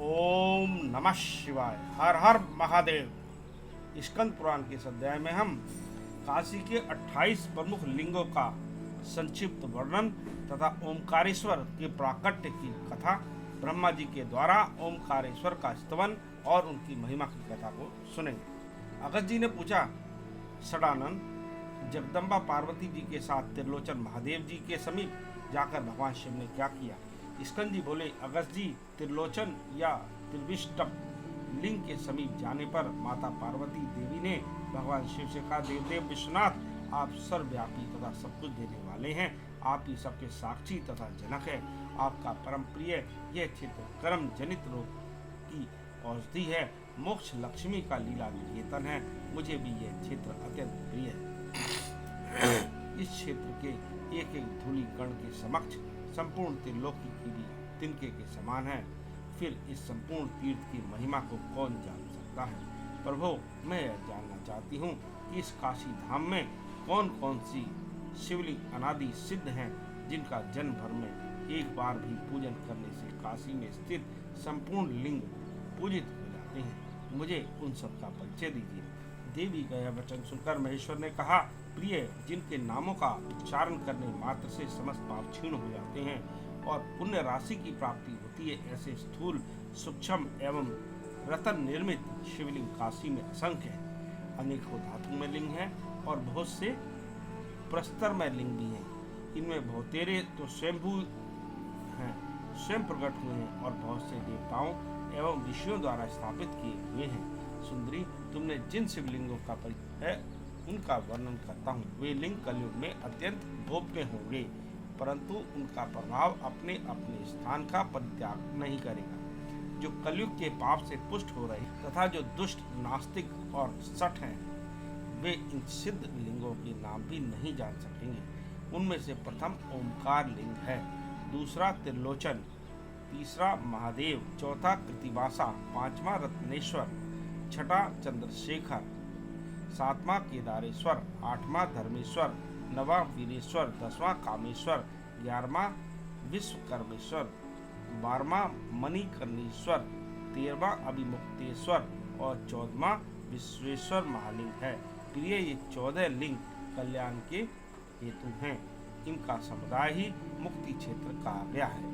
ओम नमः शिवाय। हर हर महादेव। स्कंद पुराण के इस अध्याय में हम काशी के 28 प्रमुख लिंगों का संक्षिप्त वर्णन तथा ओमकारेश्वर के प्राकट्य की कथा, ब्रह्मा जी के द्वारा ओमकारेश्वर का स्तवन और उनकी महिमा की कथा को सुनेंगे। अगस्त जी ने पूछा, सदानंद, जगदम्बा पार्वती जी के साथ त्रिलोचन महादेव जी के समीप जाकर भगवान शिव ने क्या किया? स्कंद जी बोले, अगस्त जी, त्रिलोचन या त्रिविष्टप लिंग के समीप जाने पर माता पार्वती देवी ने भगवान शिव से कहा, देवदेव विश्वनाथ, आप सर्वव्यापी तथा सब कुछ देने वाले हैं। आप ही सबके साक्षी तथा जनक है। आपका परम प्रिय यह क्षेत्र कर्म जनित रोग की औषधि है, मोक्ष लक्ष्मी का लीला निकेतन है। मुझे भी यह क्षेत्र अत्यंत प्रिय है। इस क्षेत्र के एक एक धूलि कण के समक्ष संपूर्ण त्रिलोकी की भी तिनके के समान है। फिर इस संपूर्ण तीर्थ की महिमा को कौन जान सकता है? प्रभु, मैं यह जानना चाहती हूँ कि इस काशी धाम में कौन कौन सी शिवलिंग अनादि सिद्ध हैं, जिनका जन्म भर में एक बार भी पूजन करने से काशी में स्थित संपूर्ण लिंग पूजित हो जाते हैं। मुझे उन सब का परिचय दीजिए। देवी का यह वचन सुनकर महेश्वर ने कहा, प्रिय, जिनके नामों का उच्चारण करने मात्र से समस्त पाप क्षीण हो जाते हैं और पुण्य राशि की प्राप्ति होती है, ऐसे स्थूल, सूक्ष्म एवं रत्न निर्मित शिवलिंग काशी में असंख्य है। अनेकों धातु में लिंग है और बहुत से प्रस्तर में लिंग भी हैं। इनमें बहुतेरे तो स्वयंभू हैं, स्वयं प्रकट हुए हैं, और बहुत से देवताओं एवं ऋषियों द्वारा स्थापित किए हुए हैं। सुंदरी, तुमने जिन शिवलिंगों का परिचय है उनका वर्णन करता हूँ। वे लिंग कलयुग में अत्यंत गोप्य होंगे, परंतु उनका प्रभाव अपने अपने स्थान का परित्याग नहीं करेगा। जो कलयुग के पाप से पुष्ट हो रहे तथा जो दुष्ट, नास्तिक और सठ हैं, वे इन सिद्ध लिंगों के नाम भी नहीं जान सकेंगे। उनमें से प्रथम ओमकार लिंग है, दूसरा त्रिलोचन, तीसरा महादेव, चौथा कृतिवासा, पांचवा रत्नेश्वर, छठा चंद्रशेखर, सातवां केदारेश्वर, आठवां धर्मेश्वर, नवा वीरेश्वर, 10वां कामेश्वर, 11वां विश्वकर्मेश्वर, 12वां मणिकर्णेश्वर, 13वां अभिमुक्तेश्वर और 14वां विश्वेश्वर महालिंग है। प्रिय, ये 14 लिंग कल्याण के हेतु हैं। इनका समुदाय ही मुक्ति क्षेत्र कहा गया है।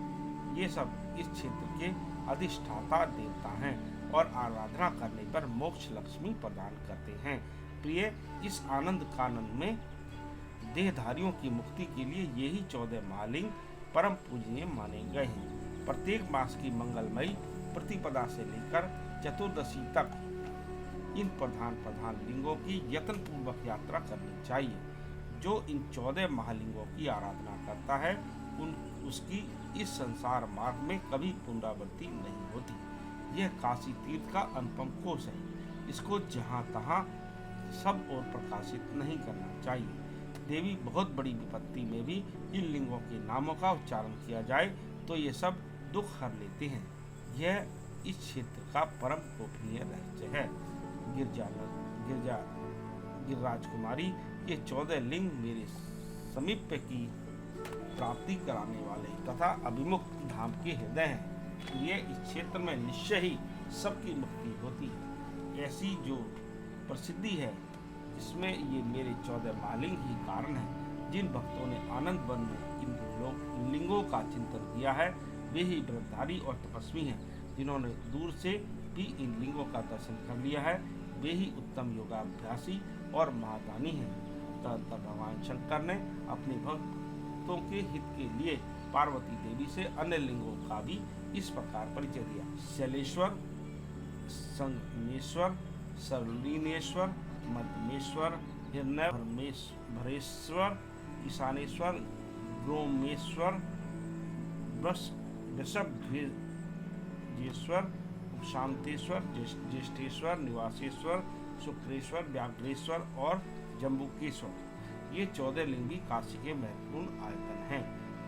ये सब इस क्षेत्र के अधिष्ठाता देवता हैं और आराधना करने पर मोक्ष लक्ष्मी प्रदान करते हैं। प्रिय, इस आनंद कानन में देहधारियों की मुक्ति के लिए यही 14 महालिंग परम पूजनीय माने गए हैं। प्रत्येक मास की मंगलमयी प्रतिपदा से लेकर चतुर्दशी तक इन प्रधान लिंगों की यत्न पूर्वक यात्रा करनी चाहिए। जो इन 14 महालिंगों की आराधना करता है उसकी इस संसार मार्ग में कभी पुनरावृत्ति नहीं होती। यह काशी तीर्थ का अनुपम कोश है। इसको जहाँ तहाँ सब और प्रकाशित नहीं करना चाहिए। देवी, बहुत बड़ी विपत्ति में भी इन लिंगों के नामों का उच्चारण किया जाए तो ये सब दुख हर लेते हैं। यह इस क्षेत्र का परम गोपनीय रहस्य है। गिरिराज कुमारी, ये 14 लिंग मेरे समीप की प्राप्ति कराने वाले तथा अभिमुक्त धाम के हृदय हैं। ये इस क्षेत्र में निश्चय ही सबकी मुक्ति होती है। ऐसी जो प्रसिद्धि है, इसमें ये मेरे 14 महालिंग ही कारण हैं। जिन भक्तों ने आनंद वन में इन लिंगों का चिंतन किया है, वे ही व्रतधारी और तपस्वी हैं। जिन्होंने दूर से भी इन लिंगों का दर्शन कर लिया है, वे ही उत्तम योगाभ्यासी और महादानी हैं। तदंतर भगवान शंकर ने अपने भक्तों के हित के लिए पार्वती देवी से अन्य लिंगों का भी इस प्रकार परिचय दिया। शैलेश्वर, संगमेश्वर, सरलीनेश्वर, मध्यमेश्वर, हिरण्यभरेश्वर, ईशानेश्वर, ग्रोमेश्वर, वृषभध्वजेश्वर, शांतेश्वर, ज्येष्ठेश्वर, निवासेश्वर, शुक्रेश्वर, व्याघ्रेश्वर और जम्बुकेश्वर। ये 14 लिंग भी काशी के महत्वपूर्ण आयतन हैं।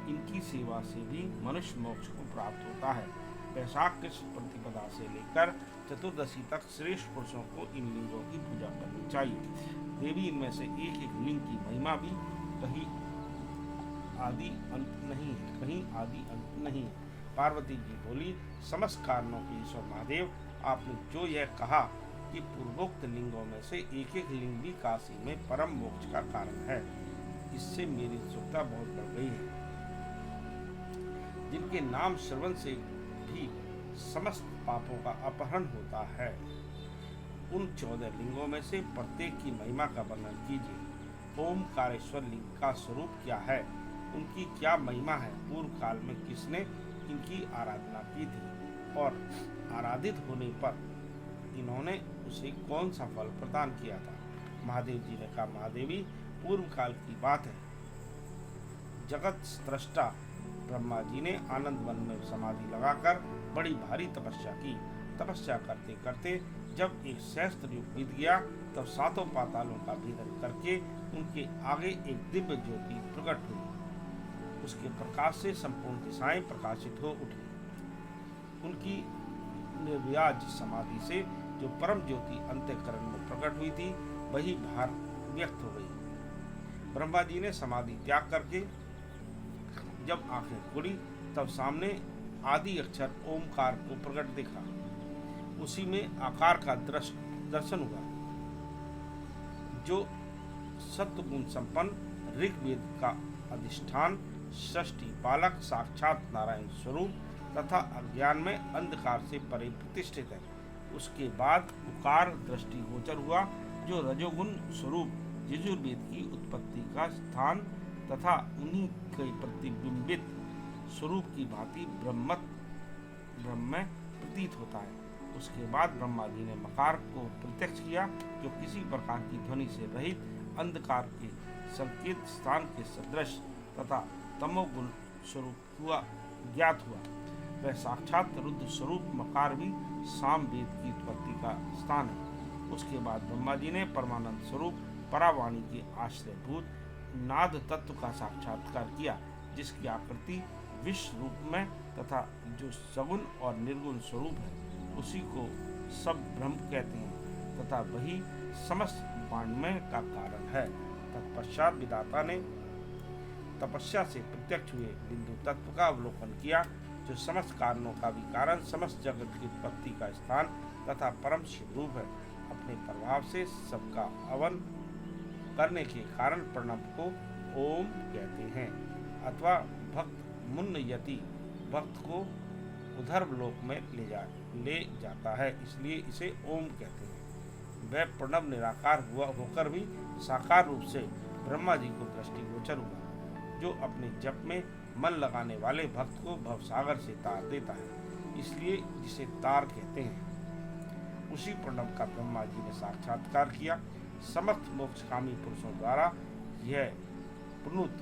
इनकी सेवा से भी मनुष्य मोक्ष को प्राप्त होता है। वैशाख कृष्ण प्रतिपदा से लेकर चतुर्दशी तक श्रेष्ठ पुरुषों को इन लिंगों की पूजा करनी चाहिए। देवी, इनमें से एक एक लिंग की महिमा भी कहीं आदि अंत नहीं है। पार्वती जी बोली, समस्त कारणों के ईश्वर महादेव, आपने जो यह कहा कि पूर्वोक्त लिंगों में से एक एक लिंग भी काशी में परम मोक्ष का कारण है, इससे मेरी उत्सुकता बहुत बढ़ गई है। जिनके नाम श्रवण से भी समस्त पापों का अपहरण होता है, उन 14 लिंगों में से प्रत्येक की महिमा का वर्णन कीजिए। ओमकारेश्वर लिंग का स्वरूप क्या है, उनकी क्या महिमा है, पूर्व काल में किसने इनकी आराधना की थी और आराधित होने पर इन्होंने उसे कौन सा फल प्रदान किया था। महादेव जी ने कहा, महादेवी, पूर्व काल की बात है। जगत स्रष्टा ब्रह्मा जी ने आनंद वन में समाधि लगाकर बड़ी भारी तपस्या की। तपस्या करते करते जब एक सहस्त्र युग बीत गया, तब सातों पातालों का भेदन करके उनके आगे एक दिव्य ज्योति प्रकट हुई। उसके प्रकाश से संपूर्ण दिशाएं प्रकाशित हो उठी। उनकी निर्व्याज समाधि से जो परम ज्योति अंतःकरण में प्रकट हुई थी, वही बाहर व्यक्त हो गई। ब्रह्मा जी ने समाधि त्याग करके जब आंखें खुली, तब सामने आदि अक्षर ओमकार को प्रकट देखा। उसी में आकार का दर्शन हुआ, जो सत्वगुण संपन्न ऋग्वेद का अधिष्ठान, सृष्टि पालक, साक्षात नारायण स्वरूप तथा अज्ञान में अंधकार से परे प्रतिष्ठित है। उसके बाद उकार दृष्टि गोचर हुआ, जो रजोगुण स्वरूप यजुर्वेद की उत्पत्ति का स्थान तथा उन्हीं के प्रतिबिंबित स्वरूप की भांति ब्रह्म में प्रतीत होता है। उसके बाद ब्रह्मा जी ने मकार को प्रत्यक्ष किया, जो किसी प्रकार की ध्वनि से रहित अंधकार के संकेत स्थान के सदृश तथा तमोगुण स्वरूप हुआ ज्ञात हुआ। वह साक्षात रुद्र स्वरूप मकार भी साम वेद की उत्पत्ति का स्थान है। उसके बाद ब्रह्मा जी ने परमानंद स्वरूप परावाणी के आश्रयभूत नाद तत्व का साक्षात्कार किया, जिसकी आकृति विश्व रूप में तथा जो सगुण और निर्गुण स्वरूप है, उसी को सब ब्रह्म कहते हैं तथा वही समस्त वाङ्मय का कारण है। तत्पश्चात विधाता ने तपस्या से प्रत्यक्ष हुए बिंदु तत्व का अवलोकन किया, जो समस्त कारणों का भी कारण, समस्त जगत की उत्पत्ति का स्थान तथा परम शिव रूप है। अपने प्रभाव से सबका अवन करने के कारण प्रणव को ओम कहते हैं, अथवा भक्त मुन्नयति, भक्त को उधर्व लोक में ले जाता है, इसलिए इसे ओम कहते हैं। वह प्रणव निराकार हुआ होकर भी साकार रूप से ब्रह्मा जी को दृष्टिगोचर हुआ, जो अपने जप में मन लगाने वाले भक्त को भवसागर से तार देता है, इसलिए जिसे तार कहते हैं। उसी प्रणव का ब्रह्मा जी ने साक्षात्कार किया। समस्त मोक्षकामी पुरुषों द्वारा यह प्रणुत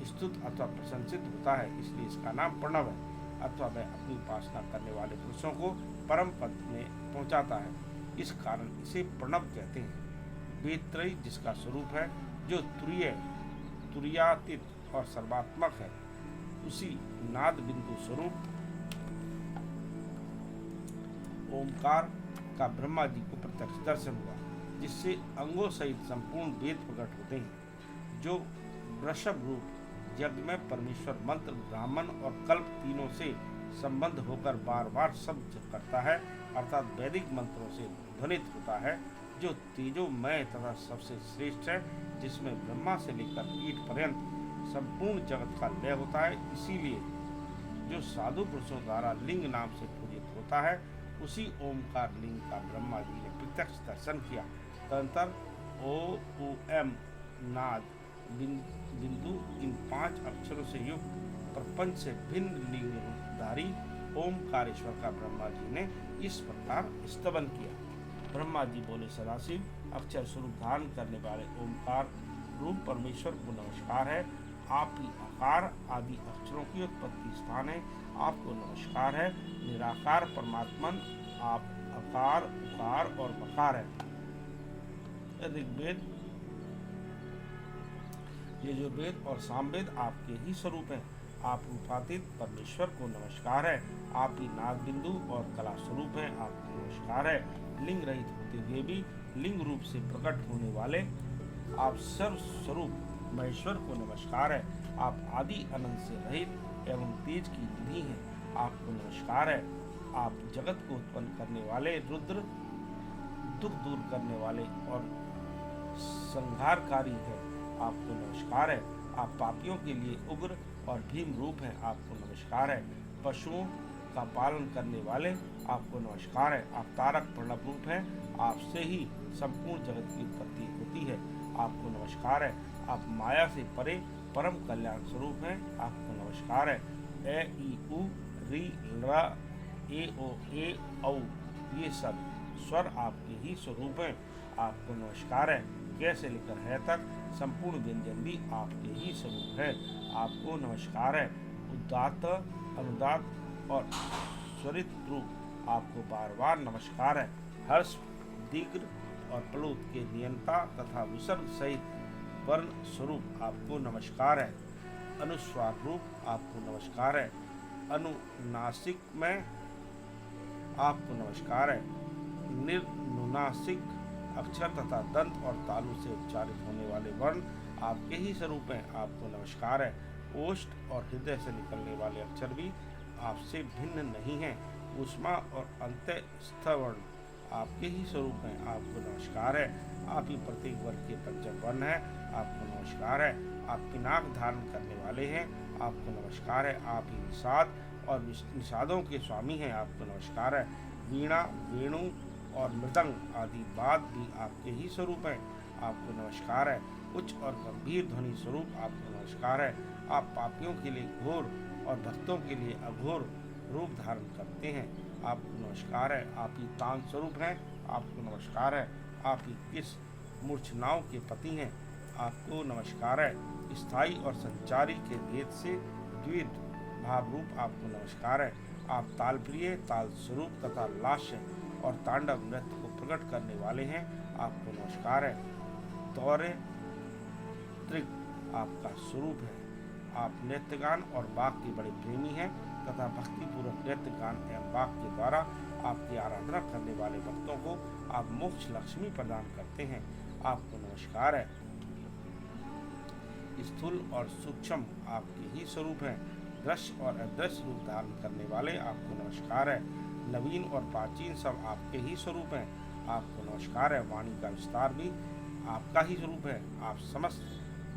स्तुत अथवा प्रशंसित होता है, इसलिए इसका नाम प्रणव है, अथवा वह अपनी उपासना करने वाले पुरुषों को परम पद में पहुंचाता है, इस कारण इसे प्रणव कहते हैं। वेदत्रयी जिसका स्वरूप है, जो तुरीय, तुरीयातीत और सर्वात्मक है, उसी नाद बिंदु स्वरूप ओमकार का ब्रह्मा जी को प्रत्यक्ष दर्शन हुआ, जिससे अंगों सहित संपूर्ण वेद प्रकट होते हैं। जो वृषभ रूप यज्ञ में परमेश्वर मंत्र, ब्राह्मण और कल्प तीनों से संबंध होकर बार बार शब्द करता है, अर्थात वैदिक मंत्रों से ध्वनित होता है, जो तेजोमय तथा सबसे श्रेष्ठ है, जिसमें ब्रह्मा से लेकर कीट पर्यंत संपूर्ण जगत का लय होता है। इसीलिए जो साधु पुरुषों द्वारा लिंग नाम से पूजित होता है, उसी ओमकार लिंग का ब्रह्मा जी ने प्रत्यक्ष दर्शन किया। तदंतर ओम नाद बिंदु इन 5 अक्षरों से युक्त प्रपंच से भिन्न लिंग रूपधारी ओमकारेश्वर का ब्रह्मा जी ने इस प्रकार स्तवन किया। ब्रह्मा जी बोले, सदाशिव, अक्षर स्वरूप धारण करने वाले ओमकार रूप परमेश्वर को नमस्कार है। आप ही आकार आदि अक्षरों की उत्पत्ति स्थान है, आपको नमस्कार है। निराकार परमात्मन आप अकार, उकार और मकार है। ऋग्वेद, यजुर्वेद और सामवेद आपके ही स्वरूप हैं। आप रूपातीत परमेश्वर को नमस्कार है। आप ही नाद बिंदु और कला स्वरूप हैं, आपको नमस्कार है। लिंग रहित होते हुए भी लिंग रूप से प्रकट होने वाले आप सर्व स्वरूप महेश्वर को नमस्कार है। आप आदि अनंत से रहित एवं तेज की निधि हैं, आपको नमस्कार है। आप जगत को उत्पन्न करने वाले रुद्र, दुख दूर करने वाले और संहारकारी है, आपको नमस्कार है। आप पापियों के लिए उग्र और भीम रूप हैं, आपको नमस्कार है। पशुओं का पालन करने वाले, आपको नमस्कार है। आप तारक प्रणव रूप हैं, आपसे ही संपूर्ण जगत की उत्पत्ति होती है, आपको नमस्कार है। आप माया से परे परम कल्याण स्वरूप हैं, आपको नमस्कार है। ए ई उ री ला ए ओ ए औ ये सब स्वर आपके ही स्वरूप हैं, आपको नमस्कार है। कैसे लेकर है तक संपूर्ण व्यंजन भी आपके ही स्वरूप है, आपको नमस्कार है। उदात्त, अनुदात और स्वरित रूप, आपको बार बार नमस्कार है। हर्ष, दीर्घ और प्लुत के नियंता तथा विसर्ग सहित वर्ण स्वरूप, आपको नमस्कार है। अनुस्वार रूप, आपको नमस्कार है। अनुनासिक में आपको नमस्कार है। निर्नुनासिक अक्षर तथा दंत और तालु से उच्चारित होने वाले वर्ण आपके ही स्वरूप हैं, आपको नमस्कार है। ओष्ठ और हृदय से निकलने वाले अक्षर भी आपसे भिन्न नहीं हैं। ऊष्मा और अंतःस्थ वर्ण आपके ही स्वरूप हैं, आपको नमस्कार है। आप ही प्रत्येक वर्ग के पंचम वर्ण हैं, आपको नमस्कार है। आप पिनाक धारण करने वाले हैं, आपको नमस्कार है। आप ही निषाद और निषादों के स्वामी हैं, आपको नमस्कार है। वीणा, वेणु और मृदंग आदि बाद भी आपके ही स्वरूप हैं, आपको नमस्कार है। उच्च और गंभीर ध्वनि स्वरूप, आपको नमस्कार है। आप पापियों के लिए घोर और भक्तों के लिए अघोर रूप धारण करते हैं, आपको नमस्कार है। आप ही तान स्वरूप हैं, आपको नमस्कार है। आप ही किस मूर्छनाओं के पति हैं, आपको नमस्कार है। स्थायी और संचारी के भेद से द्विध भाव रूप, आपको नमस्कार है। आप ताल प्रिय, ताल स्वरूप तथा लास्य और तांडव नृत्य को प्रकट करने वाले हैं, आपको नमस्कार है। तौरे त्रिक आपका स्वरूप है। आप नृत्यगान और वाक के बड़े प्रेमी हैं तथा भक्तिपूर्वक नृत्य गान एवं वाक के द्वारा आपकी आराधना करने वाले भक्तों को आप मोक्ष लक्ष्मी प्रदान करते हैं, आपको नमस्कार है। स्थूल और सूक्ष्म आपके ही स्वरूप हैं। दृश्य और अदृश्य रूप धारण करने वाले, आपको नमस्कार है। नवीन और प्राचीन सब आपके ही स्वरूप हैं, आपको नमस्कार है। वाणी का विस्तार भी आपका ही स्वरूप है। आप समस्त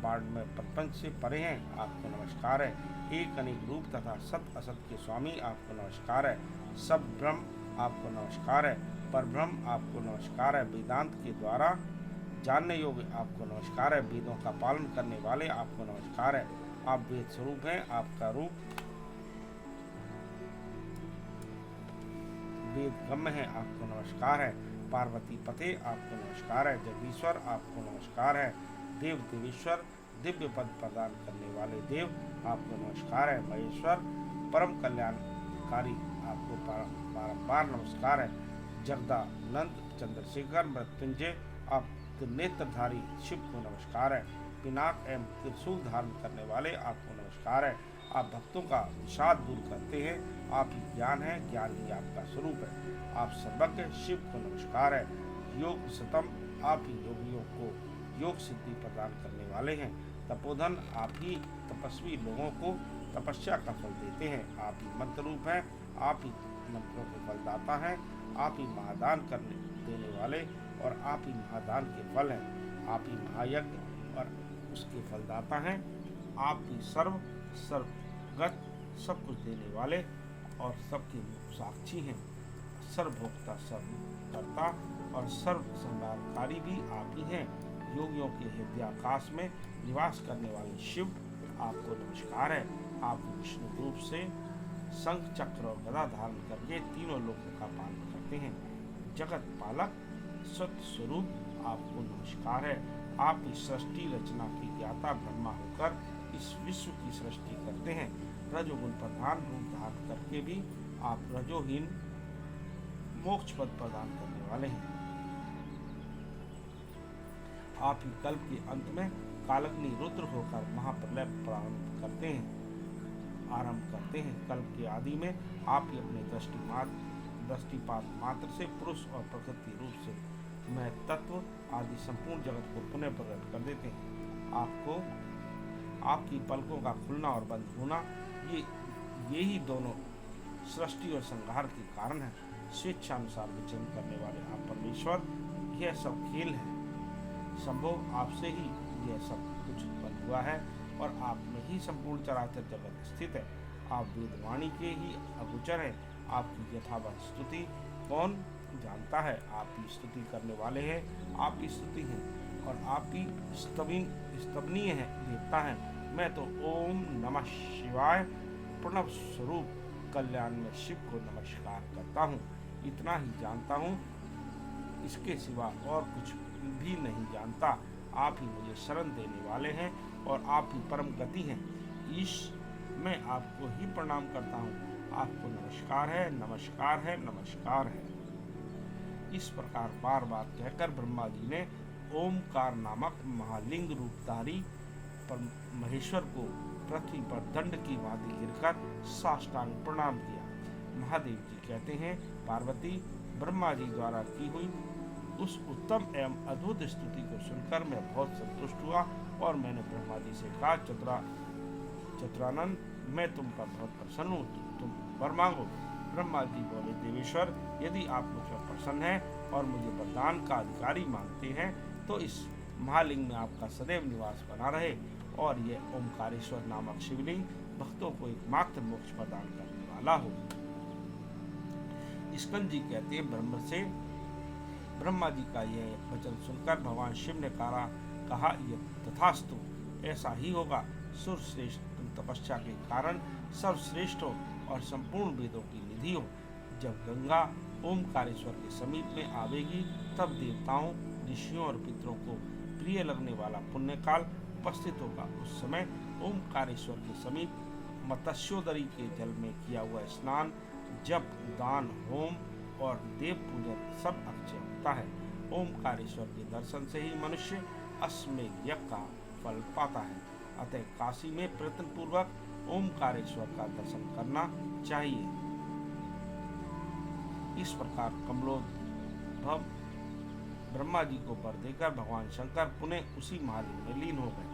बाढ़ में प्रपंच से परे हैं, आपको नमस्कार है। एक अनेक रूप तथा सत असत के स्वामी, आपको नमस्कार है। सब ब्रह्म आपको नमस्कार है। परब्रह्म आपको नमस्कार है। वेदांत के द्वारा जानने योग्य, आपको नमस्कार है। वेदों का पालन करने वाले, आपको नमस्कार है। आप वेद स्वरूप हैं, आपका रूप वेद गम्य है, आपको नमस्कार है। पार्वती पते, आपको नमस्कार है। जगदीश्वर, आपको नमस्कार है। देव देवेश्वर, दिव्य पद प्रदान करने वाले देव, आपको नमस्कार है। महेश्वर, परम कल्याणकारी, आपको बारंबार नमस्कार है। जगदानंद, चंद्रशेखर, मृत्युंजय, आप नेत्रधारी शिव को नमस्कार है। पिनाक एवं त्रिशूल धारण करने वाले, आपको नमस्कार है। आप भक्तों का विषाद दूर करते हैं, आप ही ज्ञान है, ज्ञान ही आपका स्वरूप है। आप सर्वज्ञ शिव को नमस्कार है। योग सतम, आप ही योगियों को योग सिद्धि प्रदान करने वाले हैं। तपोधन, आप ही तपस्वी लोगों को तपस्या का फल देते हैं। आप ही मंत्र रूप हैं, आप ही मंत्रों के फलदाता हैं। आप ही महादान करने देने वाले और आप ही महादान के फल हैं। आप ही महायज्ञ और उसके फलदाता हैं। आप ही सर्वगत, सब कुछ देने वाले और सबके साक्षी हैं। सर्वभोक्ता, सर्वकर्ता और सर्व संहारकारी भी आप ही हैं। योगियों के हृदयाकाश में निवास करने वाले शिव, आपको नमस्कार है। आप विष्णु रूप से शंख, चक्र और गदा धारण करके तीनों लोकों का पालन करते हैं। जगत पालक, सत्य स्वरूप, आपको नमस्कार है। आप इस सृष्टि रचना की ज्ञाता ब्रह्मा होकर इस विश्व की सृष्टि करते हैं। रजोगुण प्रधान रूप धारण करके भी आप रजोहीन मोक्ष पद प्रदान करने वाले हैं। आप ही कल्प के अंत में कालग्नि रुद्र होकर महाप्रलय आरंभ करते हैं। कल्प के आदि में आप ही अपने दृष्टिपात मात्र से पुरुष और प्रकृति रूप से मैं तत्व आदि संपूर्ण जगत को पुनः प्रकट कर देते हैं। आपकी पलकों का खुलना और बंद होना ये ही दोनों सृष्टि और संहार के कारण है। स्वेच्छानुसार विचरण करने वाले आप परमेश्वर, यह सब खेल है। संभव आपसे ही यह सब कुछ उत्पन्न हुआ है और आप में ही संपूर्ण चराचर जगत स्थित है। आप वेदवाणी के ही अगोचर है। आपकी यथावत स्तुति कौन जानता है? आप ही स्तुति करने वाले हैं, आप ही स्तुति हैं और आप ही स्तवनीय है, देवता है। मैं तो ओम नमः शिवाय प्रणव स्वरूप कल्याण में शिव को नमस्कार करता हूँ। इतना ही जानता हूँ, इसके सिवा और कुछ भी नहीं जानता। आप ही मुझे शरण देने वाले हैं और आप ही परम गति हैं। ईश, मैं आपको ही प्रणाम करता हूँ। आपको नमस्कार है, नमस्कार है, नमस्कार है। इस प्रकार बार बार कहकर ब्रह्मा जी ने ओमकार नामक महालिंग रूपधारी पर महेश्वर को पृथ्वी पर दंड की भांति गिरकर साष्टांग प्रणाम किया। महादेव जी कहते हैं, पार्वती, ब्रह्मा जी द्वारा की हुई उस उत्तम एवं अद्भुत स्तुति को सुनकर मैं बहुत संतुष्ट हुआ और मैंने ब्रह्मा जी से कहा, चतुरानंद, मैं तुम पर बहुत प्रसन्न हूँ, तुम वर मांगो। ब्रह्मा जी बोले, देवेश्वर, यदि आप मुझ पर प्रसन्न हैं और मुझे वरदान का अधिकारी मानते हैं तो इस महालिंग में आपका सदैव निवास बना रहे और यह ओमकारेश्वर नामक शिवलिंग भक्तों को एकमात्र मोक्ष प्रदान करने वाला हो। स्कंद जी कहते हैं, ब्रह्मा जी का यह वचन सुनकर भगवान शिव ने कहा, यह तथास्तु, ऐसा ही होगा। सुरश्रेष्ठ, तुम तपस्या के कारण सर्वश्रेष्ठ हो और संपूर्ण वेदों की निधि हो। जब गंगा ओमकारेश्वर के समीप में आवेगी तब देवताओं, ऋषियों और पितरों को प्रिय लगने वाला पुण्यकाल उपस्थित होगा। उस समय ओमकारेश्वर के समीप मत्स्योदरी के जल में किया हुआ स्नान, जप, दान, होम और देव पूजन सब अक्षय होता है। ओमकारेश्वर के दर्शन से ही मनुष्य अश्वमेध यज्ञ का फल पाता है। अतः काशी में प्रयत्न पूर्वक ओमकारेश्वर का दर्शन करना चाहिए। इस प्रकार कमलोद्भव ब्रह्मा जी को वर देकर भगवान शंकर पुनः उसी महालिंग में लीन हो गए।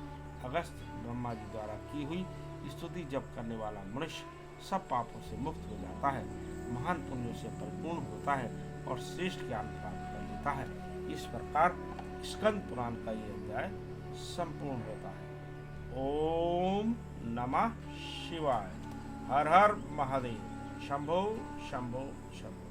अगस्त, ब्रह्मा जी द्वारा की हुई स्तुति जप करने वाला मनुष्य सब पापों से मुक्त हो जाता है, महान पुण्यों से परिपूर्ण होता है और श्रेष्ठ ज्ञान प्राप्त कर लेता है। इस प्रकार स्कंद पुराण का यह अध्याय संपूर्ण होता है। ओम नमः शिवाय। हर हर महादेव। शंभो शंभो शंभो।